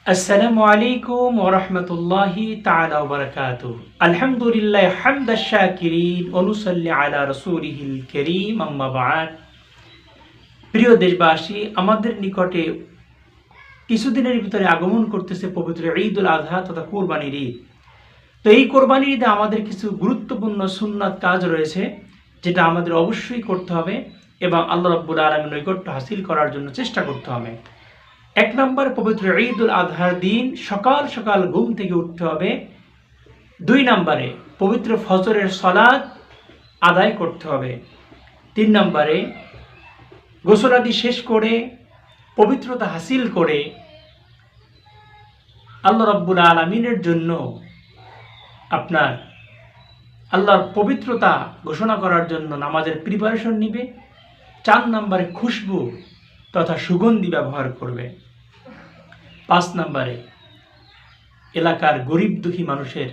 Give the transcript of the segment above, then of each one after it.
আসসালামু আলাইকুম ওয়া রাহমাতুল্লাহি তাআলা ওয়া বারাকাতুহু। আলহামদুলিল্লাহ হামদাশ শাকিরিন ওয়া নুসাল্লি আলা রাসূলিহিল কারীম, আম্মা বা'দ। প্রিয় দেশবাসী, আমাদের নিকটে কিছুদিনের ভিতরে আগমন করতেছে পবিত্র ঈদুল আযহা তথা কুরবানির ঈদ। তো এই কোরবানির ঈদে আমাদের কিছু গুরুত্বপূর্ণ সুন্নাত কাজ রয়েছে, যেটা আমাদের অবশ্যই করতে হবে এবং আল্লাহ রাব্বুল আলামিনের নৈকট্য হাসিল করার জন্য চেষ্টা করতে হবে। এক নম্বর, পবিত্র ঈদুল আযহার দিন সকাল সকাল ঘুম থেকে উঠতে হবে। 2 নম্বরে, পবিত্র ফজরের সালাত আদায় করতে হবে। 3 নম্বরে, গোসলাদি শেষ করে পবিত্রতা হাসিল করে আল্লাহ রাব্বুল আলামিনের জন্য আপনার আল্লাহর পবিত্রতা ঘোষণা করার জন্য নামাজের প্রিপারেশন নিবে। 4 নম্বরে, খুশবু তথা সুগন্ধি ব্যবহার করবে। 5 নম্বরে, এলাকার গরিব দুঃখী মানুষের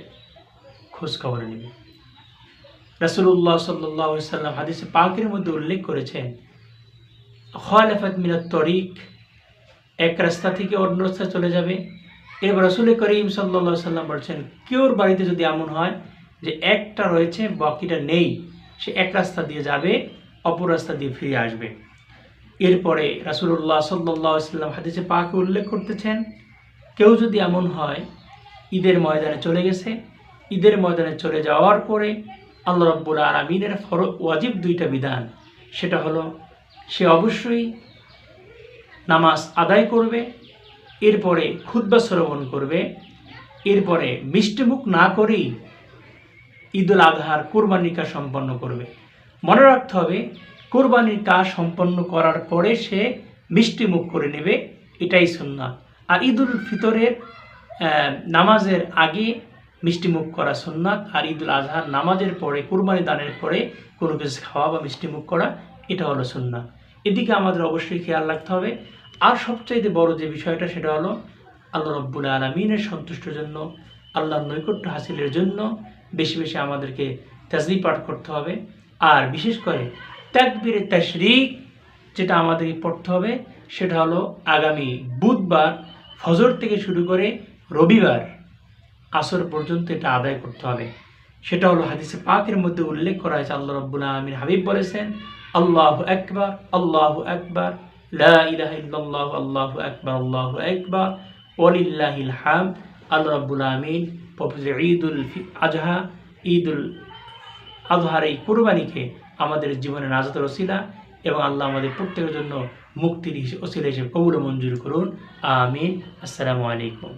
খোঁজ খবর নেবে। রাসূলুল্লাহ সাল্লাল্লাহু আলাইহি ওয়াসাল্লাম হাদিসে পাকের মধ্যে উল্লেখ করেছেন, খালাফাত মিনাত তরিক, এক রাস্তা থেকে অন্য রাস্তায় চলে যাবে। এবার রাসূল করিম সাল্লাল্লাহু আলাইহি ওয়াসাল্লাম বলছেন, কেউর বাড়িতে যদি এমন হয় যে একটা রয়েছে বাকিটা নেই, সে এক রাস্তা দিয়ে যাবে, অপর রাস্তা দিয়ে ফিরে আসবে। এরপরে রাসূলুল্লাহ সাল্লাল্লাহু আলাইহি ওয়াসাল্লাম হাদিসে পাকে উল্লেখ করতেছেন, কেউ যদি এমন হয় ঈদের ময়দানে চলে গেছে, ঈদের ময়দানে চলে যাওয়ার পরে আল্লাহ রাব্বুল আলামিনের ওয়াজিব 2টা বিধান, সেটা হলো সে অবশ্যই নামাজ আদায় করবে, এরপরে খুতবা শ্রবণ করবে, এরপরে মিষ্টিমুখ না করেই ঈদুল আযহার কোরবানির কাজ সম্পন্ন করবে। মনে রাখতে হবে, কোরবানির কাজ সম্পন্ন করার পরে সে মিষ্টিমুখ করে নেবে, এটাই সুন্নাত। আর ঈদুল ফিতরের নামাজের আগে মিষ্টিমুখ করা সুন্নাত, আর ঈদুল আযহার নামাজের পরে, কোরবানি দানের পরে কোনো কিছু খাওয়া বা মিষ্টিমুখ করা, এটা হলো সুন্নাত। এদিকে আমাদের অবশ্যই খেয়াল রাখতে হবে। আর সবচাইতে বড় যে বিষয়টা, সেটা হলো আল্লাহ রাব্বুল আলামিনের সন্তুষ্টির জন্য, আল্লাহর নৈকট্য হাসিলের জন্য বেশি বেশি আমাদেরকে তাসবিহ পাঠ করতে হবে। আর বিশেষ করে তাকবীরে তাশরিক যেটা আমাদেরকে পড়তে হবে, সেটা হলো আগামী বুধবার ফজর থেকে শুরু করে রবিবার আসর পর্যন্ত এটা আদায় করতে হবে। সেটা হলো হাদিসে পাকের মধ্যে উল্লেখ করা হয়েছে, আল্লাহ রাব্বুল আলামিন হাবিব বলেছেন, আল্লাহু আকবার, আল্লাহু আকবার, লা ইলাহা ইল্লাল্লাহু, আল্লাহু আকবার, আল্লাহু আকবার, ওয়ালিল্লাহিল হামদ। আল্লাহ রাব্বুল আলামিন পবিত্র ঈদুল আযহা, ঈদুল আযহার এই কুরবানিকে আমাদের জীবনের নাজাতের ওসিলা এবং আল্লাহ আমাদের প্রত্যেকের জন্য মুক্তির ওসিলা হিসেবে কবুল ও মঞ্জুর করুন। আমিন। আসসালামু আলাইকুম।